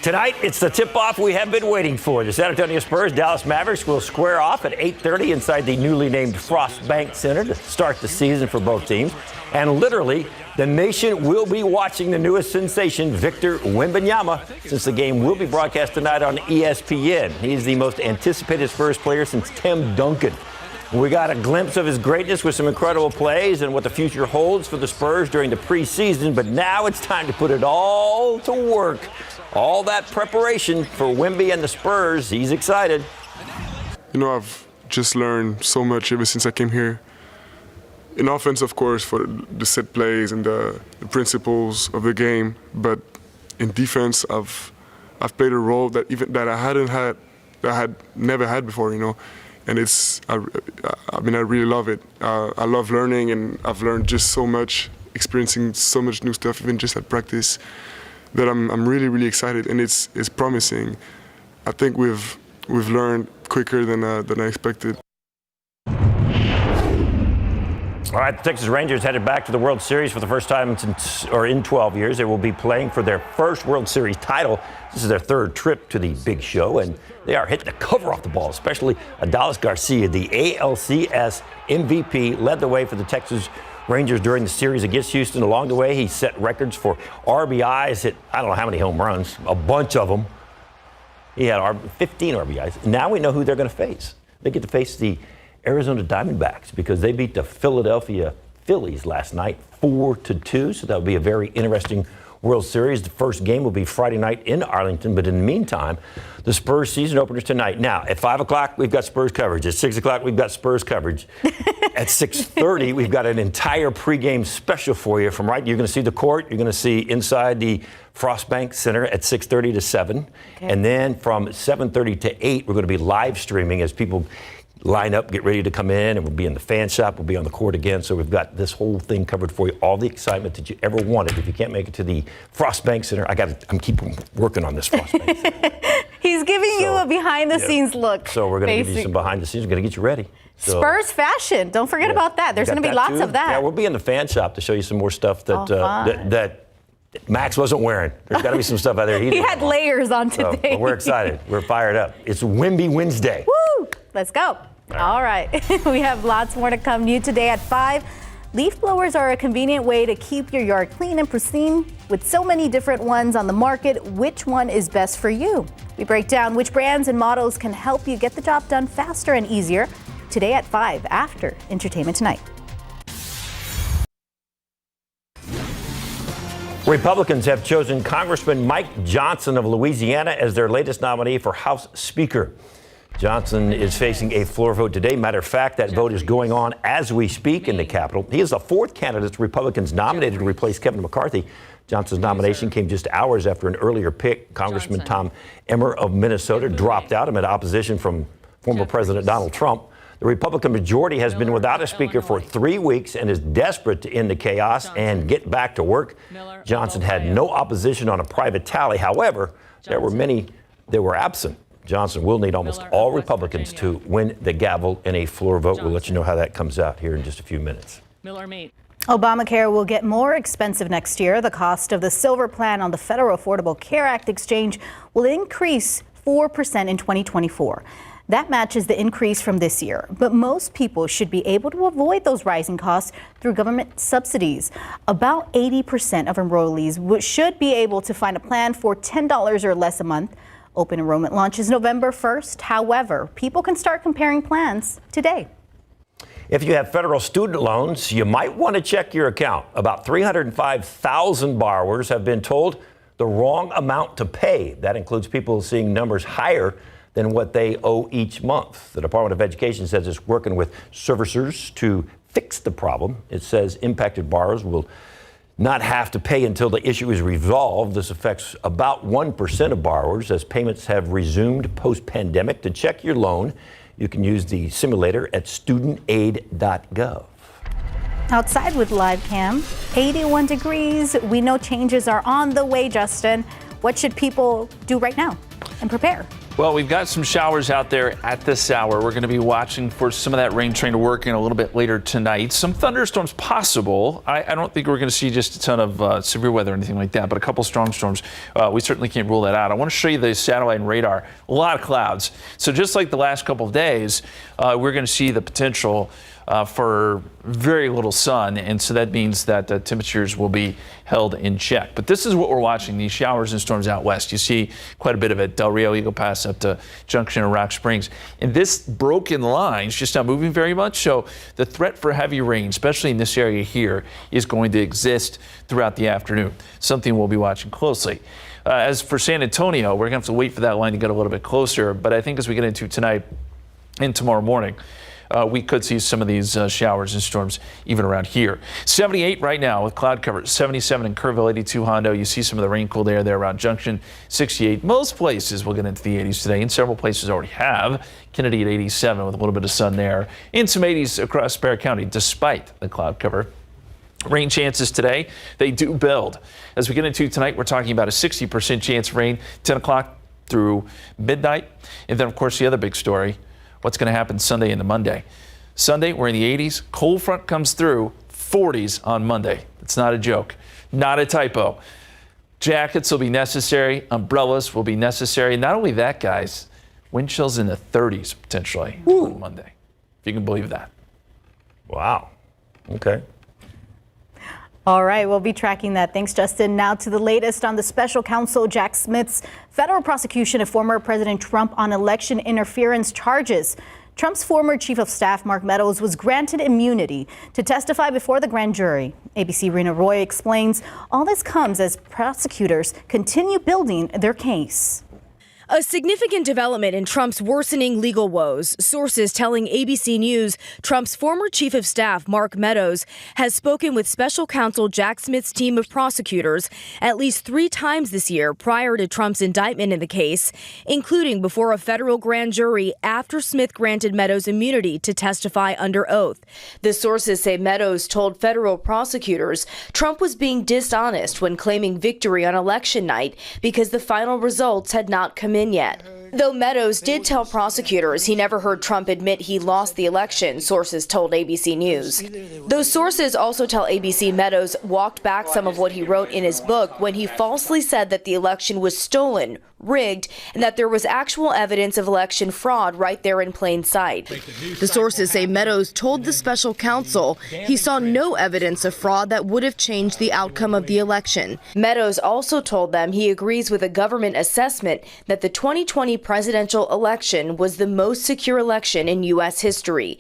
Tonight, it's the tip-off we have been waiting for. The San Antonio Spurs, Dallas Mavericks will square off at 8:30 inside the newly named Frost Bank Center to start the season for both teams. And literally, the nation will be watching the newest sensation, Victor Wembanyama, since the game will be broadcast tonight on ESPN. He's the most anticipated Spurs player since Tim Duncan. We got a glimpse of his greatness with some incredible plays and what the future holds for the Spurs during the preseason. But now it's time to put it all to work. All that preparation for Wemby and the Spurs. He's excited. You know, I've just learned so much ever since I came here. In offense, of course, for the set plays and the principles of the game. But in defense, I've played a role that I had never had before, you know. And I really love it. I love learning, and I've learned just so much, experiencing so much new stuff, even just at practice, that I'm really, really excited, and it's promising. I think we've learned quicker than I expected. All right, the Texas Rangers headed back to the World Series for the first time in 12 years. They will be playing for their first World Series title. This is their third trip to the big show, and they are hitting the cover off the ball, especially Adolis Garcia, the ALCS MVP, led the way for the Texas Rangers during the series against Houston. Along the way, he set records for RBIs, hit I don't know how many home runs, a bunch of them. He had 15 RBIs. Now we know who they're going to face. They get to face the Arizona Diamondbacks because they beat the Philadelphia Phillies last night 4-2. So that will be a very interesting World Series. The first game will be Friday night in Arlington. But in the meantime, the Spurs season openers tonight. Now, at 5 o'clock, we've got Spurs coverage. At 6 o'clock, we've got Spurs coverage. At 6:30, we've got an entire pregame special for you. You're going to see the court. You're going to see inside the Frost Bank Center at 6:30 to 7. Okay. And then from 7:30 to 8, we're going to be live streaming as people line up, get ready to come in, and we'll be in the fan shop. We'll be on the court again. So we've got this whole thing covered for you, all the excitement that you ever wanted. If you can't make it to the Frost Bank Center, I'm keeping working on this Frost Bank Center. He's giving you a behind-the-scenes look. So we're going to give you some behind the scenes. We're going to get you ready. So, Spurs fashion. Don't forget about that. There's going to be lots of that. Yeah, we'll be in the fan shop to show you some more stuff that Max wasn't wearing. There's got to be some stuff out there. He had layers on today. So, we're excited. We're fired up. It's Wemby Wednesday. Woo! Let's go. All right. We have lots more to come new today at 5. Leaf blowers are a convenient way to keep your yard clean and pristine. With so many different ones on the market, which one is best for you? We break down which brands and models can help you get the job done faster and easier today at 5 after Entertainment Tonight. Republicans have chosen Congressman Mike Johnson of Louisiana as their latest nominee for House Speaker. Johnson is facing a floor vote today. Matter of fact, that vote is going on as we speak in the Capitol. He is the fourth candidate Republicans nominated to replace Kevin McCarthy. Johnson's nomination came just hours after an earlier pick. Congressman Tom Emmer of Minnesota dropped out amid opposition from former President Donald Trump. The Republican majority has been without a speaker for 3 weeks and is desperate to end the chaos and get back to work. Johnson had no opposition on a private tally. However, there were many that were absent. Johnson will need almost all Republicans to win the gavel in a floor vote. We'll let you know how that comes out here in just a few minutes. Obamacare will get more expensive next year. The cost of the silver plan on the Federal Affordable Care Act exchange will increase 4% in 2024. That matches the increase from this year. But most people should be able to avoid those rising costs through government subsidies. About 80% of enrollees should be able to find a plan for $10 or less a month. Open enrollment launches November 1st. However, people can start comparing plans today. If you have federal student loans, you might want to check your account. About 305,000 borrowers have been told the wrong amount to pay. That includes people seeing numbers higher than what they owe each month. The Department of Education says it's working with servicers to fix the problem. It says impacted borrowers will not have to pay until the issue is resolved. This affects about 1% of borrowers as payments have resumed post-pandemic. To check your loan, you can use the simulator at studentaid.gov. Outside with live cam, 81 degrees. We know changes are on the way, Justin. What should people do right now and prepare? Well, we've got some showers out there at this hour. We're going to be watching for some of that rain train to work in a little bit later tonight. Some thunderstorms possible. I don't think we're going to see just a ton of severe weather or anything like that, but a couple strong storms. We certainly can't rule that out. I want to show you the satellite and radar. A lot of clouds. So just like the last couple of days, we're going to see the potential for very little sun, and so that means that the temperatures will be held in check. But this is what we're watching, these showers and storms out west. You see quite a bit of it, Del Rio, Eagle Pass up to Junction and Rock Springs. And this broken line is just not moving very much, so the threat for heavy rain, especially in this area here, is going to exist throughout the afternoon, something we'll be watching closely. As for San Antonio, we're going to have to wait for that line to get a little bit closer, but I think as we get into tonight and tomorrow morning, we could see some of these showers and storms even around here. 78 right now with cloud cover. 77 in Kerrville, 82 Hondo. You see some of the rain cooled air there around Junction. 68. Most places will get into the 80s today, and several places already have. Kennedy at 87 with a little bit of sun there. And some 80s across Bexar County despite the cloud cover. Rain chances today, they do build. As we get into tonight, we're talking about a 60% chance of rain, 10 o'clock through midnight. And then, of course, the other big story, what's going to happen Sunday into Monday. Sunday, we're in the 80s. Cold front comes through, 40s on Monday. It's not a joke, not a typo. Jackets will be necessary. Umbrellas will be necessary. Not only that, guys, wind chills in the 30s potentially on Monday, if you can believe that. Wow. Okay. All right, we'll be tracking that. Thanks, Justin. Now to the latest on the special counsel Jack Smith's federal prosecution of former President Trump on election interference charges. Trump's former chief of staff, Mark Meadows, was granted immunity to testify before the grand jury. ABC Rena Roy explains all this comes as prosecutors continue building their case. A significant development in Trump's worsening legal woes. Sources telling ABC News Trump's former chief of staff, Mark Meadows, has spoken with special counsel Jack Smith's team of prosecutors at least 3 times this year prior to Trump's indictment in the case, including before a federal grand jury after Smith granted Meadows immunity to testify under oath. The sources say Meadows told federal prosecutors Trump was being dishonest when claiming victory on election night because the final results had not come in yet. Though Meadows did tell prosecutors he never heard Trump admit he lost the election, sources told ABC News. Those sources also tell ABC Meadows walked back some of what he wrote in his book when he falsely said that the election was stolen, rigged, and that there was actual evidence of election fraud right there in plain sight. The sources say Meadows told the special counsel he saw no evidence of fraud that would have changed the outcome of the election. Meadows also told them he agrees with a government assessment that the 2020 presidential election was the most secure election in U.S. history.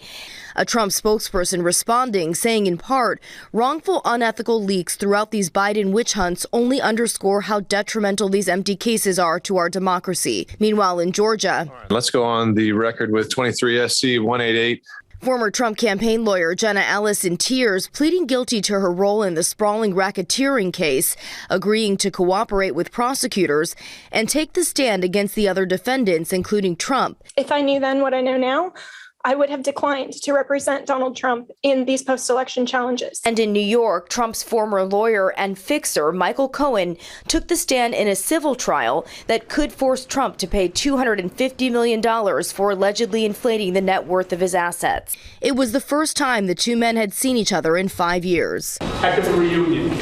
A Trump spokesperson responding, saying in part, wrongful, unethical leaks throughout these Biden witch hunts only underscore how detrimental these empty cases are to our democracy. Meanwhile, in Georgia, let's go on the record with 23 SC 188. Former Trump campaign lawyer Jenna Ellis in tears, pleading guilty to her role in the sprawling racketeering case, agreeing to cooperate with prosecutors and take the stand against the other defendants, including Trump. If I knew then what I know now, I would have declined to represent Donald Trump in these post-election challenges. And in New York, Trump's former lawyer and fixer, Michael Cohen, took the stand in a civil trial that could force Trump to pay $250 million for allegedly inflating the net worth of his assets. It was the first time the two men had seen each other in 5 years. Heck of a reunion.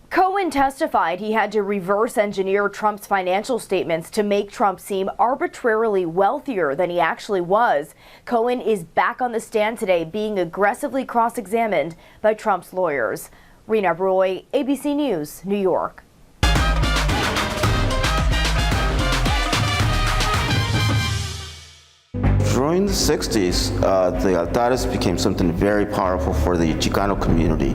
Cohen testified he had to reverse engineer Trump's financial statements to make Trump seem arbitrarily wealthier than he actually was. Cohen is back on the stand today, being aggressively cross-examined by Trump's lawyers. Rena Roy, ABC News, New York. During the 60s, the altares became something very powerful for the Chicano community.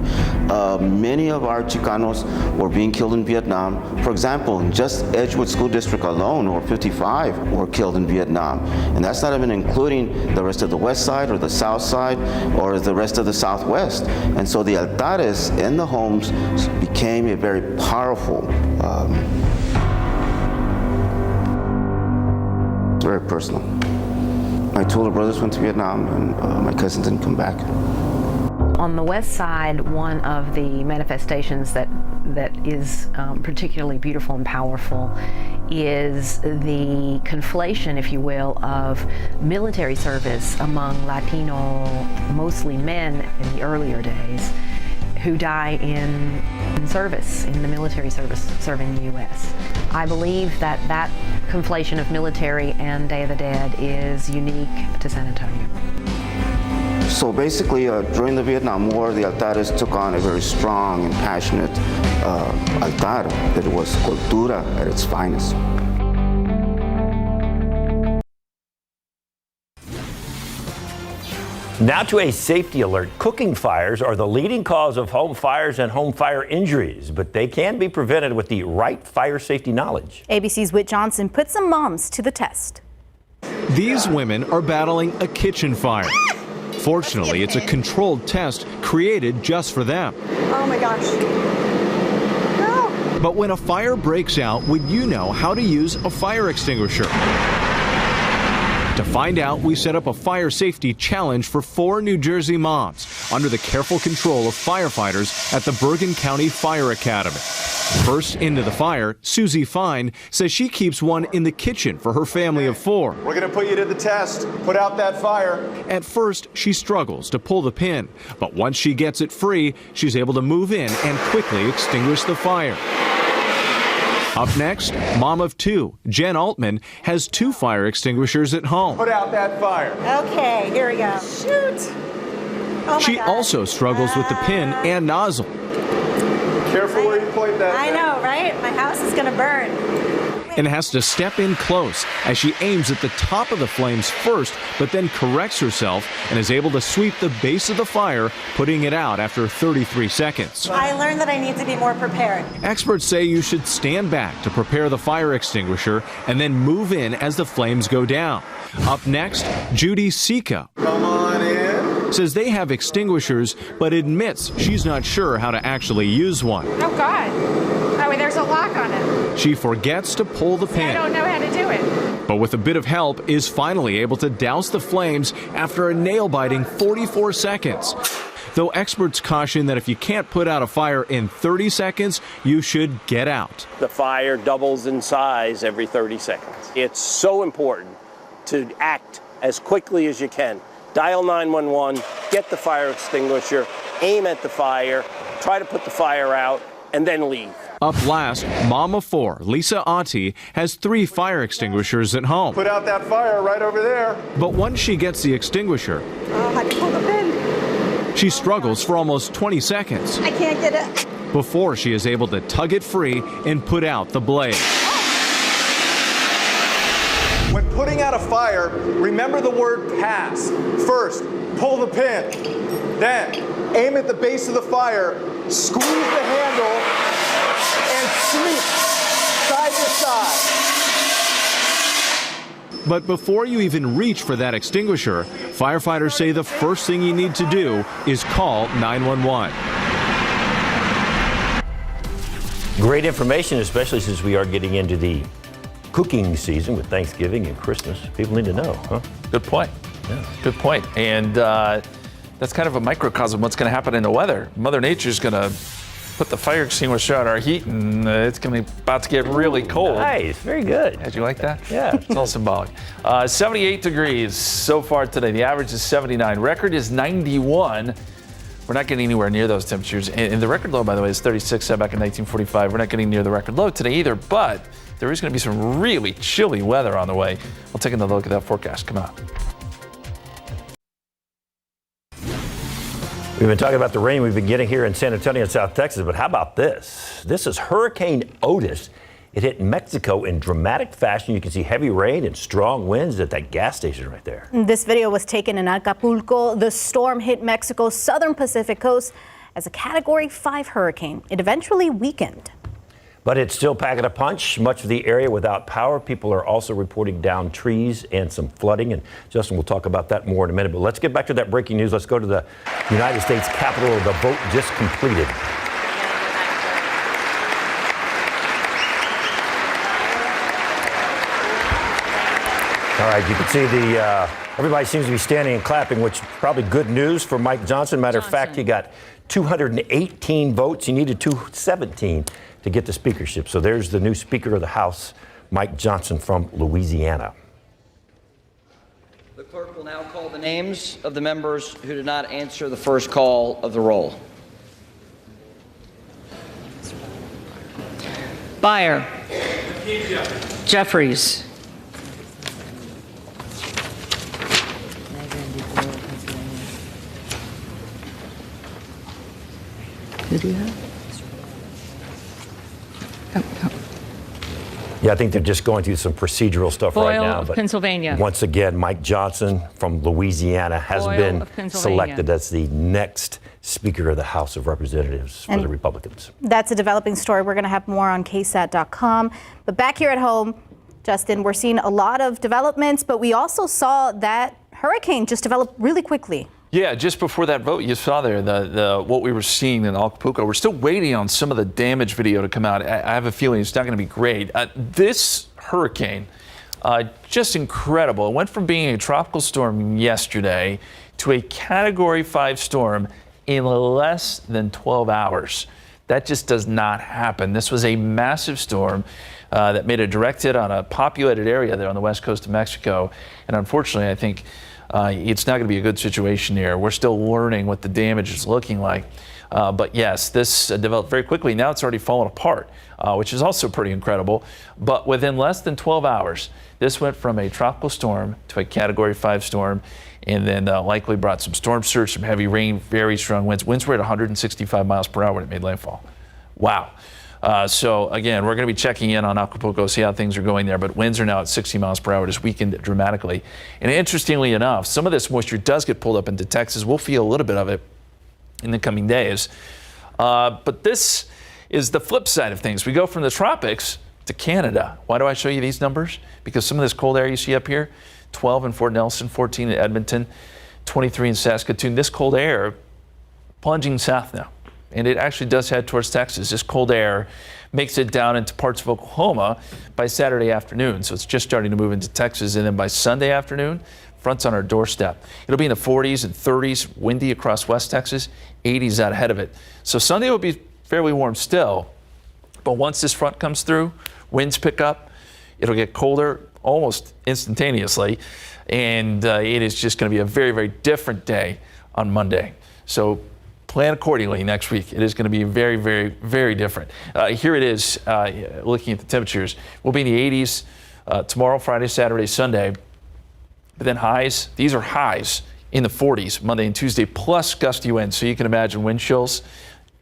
Many of our Chicanos were being killed in Vietnam. For example, in just Edgewood School District alone, over 55 were killed in Vietnam. And that's not even including the rest of the west side or the south side or the rest of the southwest. And so the altares in the homes became a very powerful, very personal. My two older brothers went to Vietnam, and my cousin didn't come back. On the west side, one of the manifestations that that is particularly beautiful and powerful is the conflation, if you will, of military service among Latino, mostly men in the earlier days, who die in service, in the military service, serving the U.S. I believe that that conflation of military and Day of the Dead is unique to San Antonio. So basically, during the Vietnam War, the altares took on a very strong and passionate altar that was cultura at its finest. Now to a safety alert. Cooking fires are the leading cause of home fires and home fire injuries, but they can be prevented with the right fire safety knowledge. ABC's Whit Johnson put some moms to the test. These women are battling a kitchen fire. Fortunately, it's a controlled test created just for them. Oh my gosh. No. But when a fire breaks out, would you know how to use a fire extinguisher? To find out, we set up a fire safety challenge for 4 New Jersey moms under the careful control of firefighters at the Bergen County Fire Academy. First into the fire, Susie Fine says she keeps one in the kitchen for her family of 4. We're going to put you to the test. Put out that fire. At first, she struggles to pull the pin, but once she gets it free, she's able to move in and quickly extinguish the fire. Up next, mom of 2, Jen Altman, has 2 fire extinguishers at home. Put out that fire. Okay, here we go. Shoot. Oh She God. also struggles with the pin and nozzle. Careful where you point that. I know, right? My house is going to burn. And has to step in close as she aims at the top of the flames first, but then corrects herself and is able to sweep the base of the fire, putting it out after 33 seconds. I learned that I need to be more prepared. Experts say you should stand back to prepare the fire extinguisher and then move in as the flames go down. Up next, Judy Sika. Come on in. Says they have extinguishers, but admits she's not sure how to actually use one. Oh, God. Oh, there's a lock on it. She forgets to pull the pin. I don't know how to do it. But with a bit of help, is finally able to douse the flames after a nail-biting 44 seconds. Though experts caution that if you can't put out a fire in 30 seconds, you should get out. The fire doubles in size every 30 seconds. It's so important to act as quickly as you can. Dial 911, get the fire extinguisher, aim at the fire, try to put the fire out, and then leave. Up last, mom of 4, Lisa Otti, has 3 fire extinguishers at home. Put out that fire right over there. But once she gets the extinguisher, Oh, I can pull the pin. she struggles for almost 20 seconds I can't get it. before she is able to tug it free and put out the blaze. When putting out a fire, remember the word pass. First, pull the pin. Then, aim at the base of the fire, squeeze the handle, and sweep side to side. But before you even reach for that extinguisher, firefighters say the first thing you need to do is call 911. Great information, especially since we are getting into the cooking season with Thanksgiving and Christmas. People need to know, huh? Good point. Yeah. Good point. And that's kind of a microcosm of what's going to happen in the weather. Mother Nature's going to put the fire extinguisher out our heat, and it's going to be about to get really cold. Nice, very good. Did you like that? Yeah. It's all symbolic. 78 degrees so far today. The average is 79. Record is 91. We're not getting anywhere near those temperatures. And the record low, by the way, is 36 set back in 1945. We're not getting near the record low today either, but there is going to be some really chilly weather on the way. We'll take another look at that forecast. Come on. We've been talking about the rain we've been getting here in San Antonio and South Texas, but how about this? This is Hurricane Otis. It hit Mexico in dramatic fashion. You can see heavy rain and strong winds at that gas station right there. This video was taken in Acapulco. The storm hit Mexico's southern Pacific coast as a Category 5 hurricane. It eventually weakened. But it's still packing a punch. Much of the area without power. People are also reporting down trees and some flooding. And Justin will talk about that more in a minute. But let's get back to that breaking news. Let's go to the United States Capitol. The vote just completed. All right, you can see the Everybody seems to be standing and clapping, which is probably good news for Mike Johnson. Matter of fact, he got 218 votes. He needed 217 to get the speakership. So there's the new Speaker of the House, Mike Johnson from Louisiana. The clerk will now call the names of the members who did not answer the first call of the roll. Byer. Jeffries. Who do you have? Yeah, I think they're just going through some procedural stuff right Boyle now. of But Pennsylvania. once again, Mike Johnson from Louisiana has Boyle been of Pennsylvania. selected as the next Speaker of the House of Representatives for the Republicans. That's a developing story. We're going to have more on KSAT12. But back here at home, Justin, we're seeing a lot of developments, but we also saw that hurricane just develop really quickly. Yeah, just before that vote, you saw there what we were seeing in Acapulco. We're still waiting on some of the damage video to come out. I have a feeling it's not going to be great. This hurricane, just incredible. It went from being a tropical storm yesterday to a Category 5 storm in less than 12 hours. That just does not happen. This was a massive storm that made a direct hit on a populated area there on the west coast of Mexico. And unfortunately, I think it's not going to be a good situation here. We're still learning what the damage is looking like. But yes, this developed very quickly. Now it's already fallen apart, which is also pretty incredible. But within less than 12 hours, this went from a tropical storm to a Category 5 storm, and then likely brought some storm surge, some heavy rain, very strong winds. Winds were at 165 miles per hour when it made landfall. Wow. So again, we're going to be checking in on Acapulco, see how things are going there. But winds are now at 60 miles per hour. Just weakened dramatically. And interestingly enough, some of this moisture does get pulled up into Texas. We'll feel a little bit of it in the coming days. But this is the flip side of things. We go from the tropics to Canada. Why do I show you these numbers? Because some of this cold air you see up here, 12 in Fort Nelson, 14 in Edmonton, 23 in Saskatoon. This cold air plunging south now. And it actually does head towards Texas. This cold air makes it down into parts of Oklahoma by Saturday afternoon. So it's just starting to move into Texas. And then by Sunday afternoon, front's on our doorstep. It'll be in the 40s and 30s, windy across West Texas, 80s out ahead of it. So Sunday will be fairly warm still. But once this front comes through, winds pick up, it'll get colder almost instantaneously. And it is just going to be a very, very different day on Monday. So plan accordingly next week. It is going to be very, very, very different. Here it is, looking at the temperatures. We'll be in the 80s tomorrow, Friday, Saturday, Sunday. But then highs, these are highs in the 40s Monday and Tuesday, plus gusty winds. So you can imagine wind chills.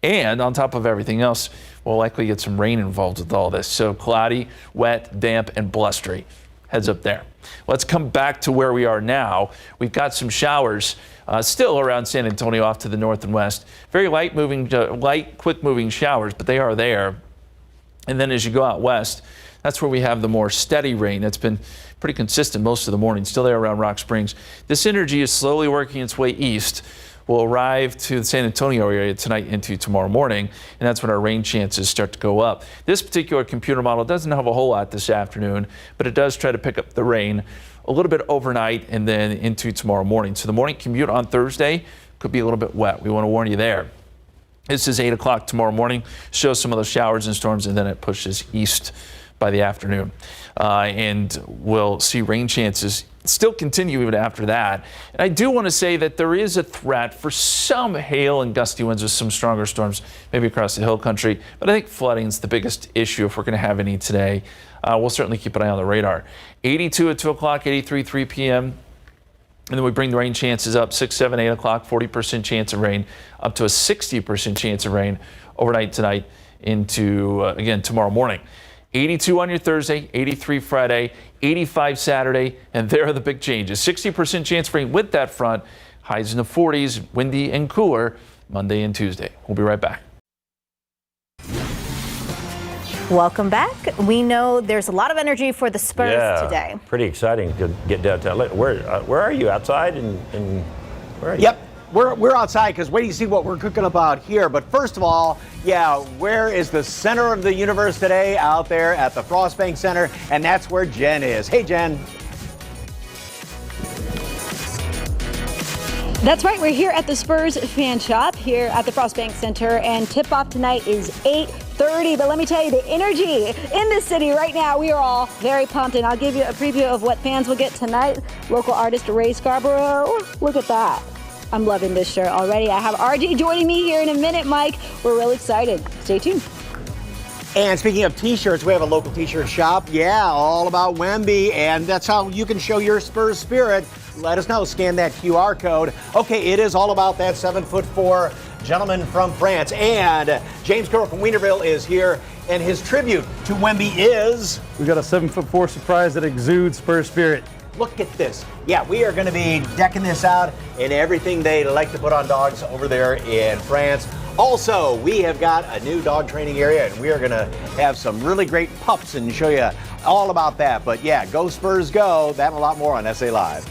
And on top of everything else, we'll likely get some rain involved with all this. So cloudy, wet, damp, and blustery. Heads up there. Let's come back to where we are now. We've got some showers still around San Antonio off to the north and west. Very light, quick moving showers, but they are there. And then as you go out west, that's where we have the more steady rain that's been pretty consistent most of the morning, still there around Rock Springs. This energy is slowly working its way east. Will arrive to the San Antonio area tonight into tomorrow morning, and that's when our rain chances start to go up. This particular computer model doesn't have a whole lot this afternoon, but it does try to pick up the rain a little bit overnight and then into tomorrow morning. So the morning commute on Thursday could be a little bit wet. We want to warn you there. This is 8 o'clock tomorrow morning. Shows some of those showers and storms, and then it pushes east by the afternoon. And we'll see rain chances still continue even after that. And I do want to say that there is a threat for some hail and gusty winds with some stronger storms, maybe across the hill country. But I think flooding is the biggest issue if we're going to have any today. We'll certainly keep an eye on the radar. 82 at 2 o'clock, 83, 3 p.m. And then we bring the rain chances up 6, 7, 8 o'clock, 40% chance of rain, up to a 60% chance of rain overnight tonight into, again, tomorrow morning. 82 on your Thursday, 83 Friday, 85 Saturday, and there are the big changes. 60% chance of rain with that front, highs in the 40s, windy and cooler Monday and Tuesday. We'll be right back. Welcome back. We know there's a lot of energy for the Spurs today. Pretty exciting to get downtown. Where are you? Outside? And where are you? Yep. We're outside because wait to see what we're cooking up out here. But first of all, where is the center of the universe today? Out there at the Frostbank Center, and that's where Jen is. Hey, Jen. That's right. We're here at the Spurs fan shop here at the Frost Bank Center, and tip-off tonight is 8:30. But let me tell you, the energy in the city right now, we are all very pumped, and I'll give you a preview of what fans will get tonight. Local artist Ray Scarborough. Look at that. I'm loving this shirt already. I have RJ joining me here in a minute, Mike. We're really excited. Stay tuned. And speaking of t-shirts, we have a local t-shirt shop. Yeah, all about Wemby, and that's how you can show your Spurs spirit. Let us know. Scan that QR code. Okay, it is all about that 7'4" gentleman from France. And James Carroll from Wienerville is here, and his tribute to Wemby is... We got a 7'4" surprise that exudes Spurs spirit. Look at this. Yeah, we are going to be decking this out in everything they like to put on dogs over there in France. Also, we have got a new dog training area, and we are going to have some really great pups and show you all about that. But yeah, go Spurs go. That and a lot more on SA Live.